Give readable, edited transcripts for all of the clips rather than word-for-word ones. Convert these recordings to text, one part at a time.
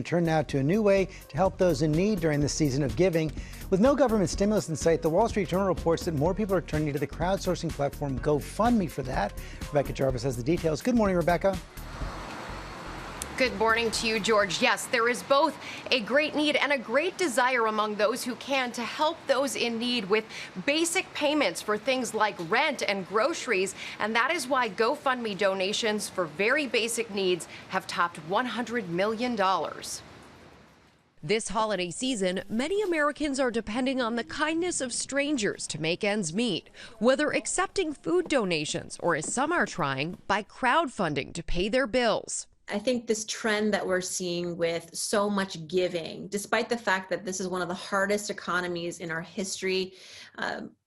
Turn now to a new way to help those in need during the season of giving. With no government stimulus in sight, the Wall Street Journal reports that more people are turning to the crowdsourcing platform GoFundMe for that. Rebecca Jarvis has the details. Good morning, Rebecca. Good morning to you, George. Yes, there is both a great need and a great desire among those who can to help those in need with basic payments for things like rent and groceries. And that is why GoFundMe donations for very basic needs have topped $100 million. This holiday season, many Americans are depending on the kindness of strangers to make ends meet, whether accepting food donations or, as some are trying, by crowdfunding to pay their bills. I think this trend that we're seeing with so much giving, despite the fact that this is one of the hardest economies in our history,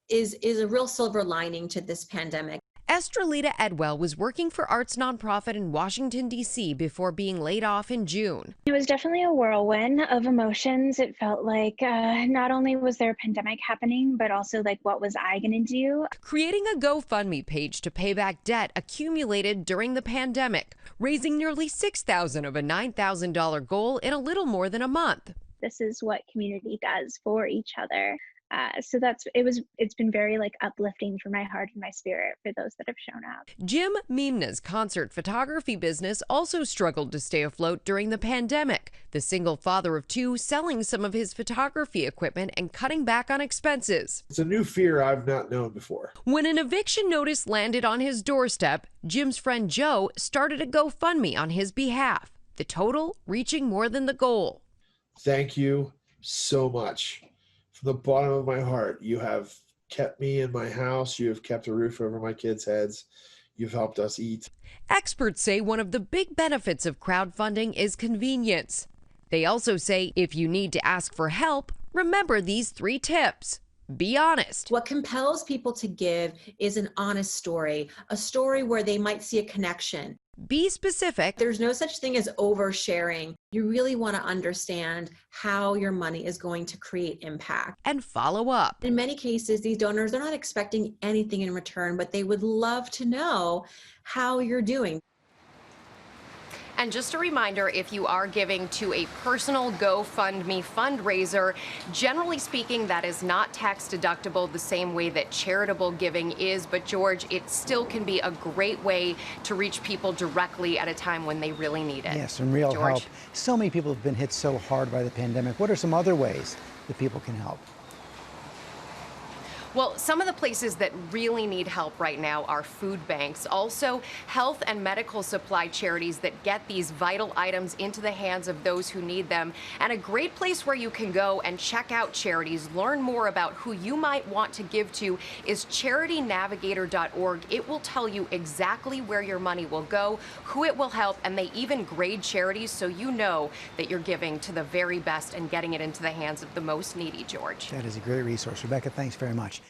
is a real silver lining to this pandemic. Estrelita Edwell was working for arts nonprofit in Washington, D.C. before being laid off in June. It was definitely a whirlwind of emotions. It felt like not only was there a pandemic happening, but also like, what was I going to do? Creating a GoFundMe page to pay back debt accumulated during the pandemic, raising nearly $6,000 of a $9,000 goal in a little more than a month. This is what community does for each other. So it's been very uplifting for my heart and my spirit for those that have shown up. Jim Mimna's concert photography business also struggled to stay afloat during the pandemic. The single father of two selling some of his photography equipment and cutting back on expenses. It's a new fear I've not known before. When an eviction notice landed on his doorstep, Jim's friend Joe started a GoFundMe on his behalf, the total reaching more than the goal. Thank you so much. From the bottom of my heart, you have kept me in my house. You have kept a roof over my kids' heads. You've helped us eat. Experts say one of the big benefits of crowdfunding is convenience. They also say if you need to ask for help, remember these 3 tips. Be honest. What compels people to give is an honest story, a story where they might see a connection. Be specific. There's no such thing as oversharing. You really want to understand how your money is going to create impact. And follow up. In many cases, these donors are not expecting anything in return, but they would love to know how you're doing. And just a reminder, if you are giving to a personal GoFundMe fundraiser, generally speaking, that is not tax deductible the same way that charitable giving is. But George, it still can be a great way to reach people directly at a time when they really need it. Yes, and real George. help. So many people have been hit so hard by the pandemic. What are some other ways that people can help? Well, some of the places that really need help right now are food banks, also health and medical supply charities that get these vital items into the hands of those who need them. And a great place where you can go and check out charities, learn more about who you might want to give to is charitynavigator.org. It will tell you exactly where your money will go, who it will help, and they even grade charities so you know that you're giving to the very best and getting it into the hands of the most needy, George. That is a great resource. Rebecca, thanks very much.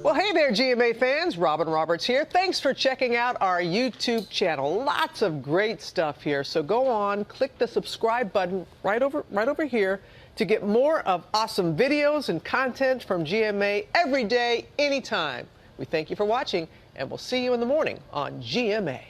Well, hey there, GMA fans. Robin Roberts here. Thanks for checking out our YouTube channel. Lots of great stuff here. So go on, click the subscribe button right over here to get more of awesome videos and content from GMA every day, anytime. We thank you for watching, and we'll see you in the morning on GMA.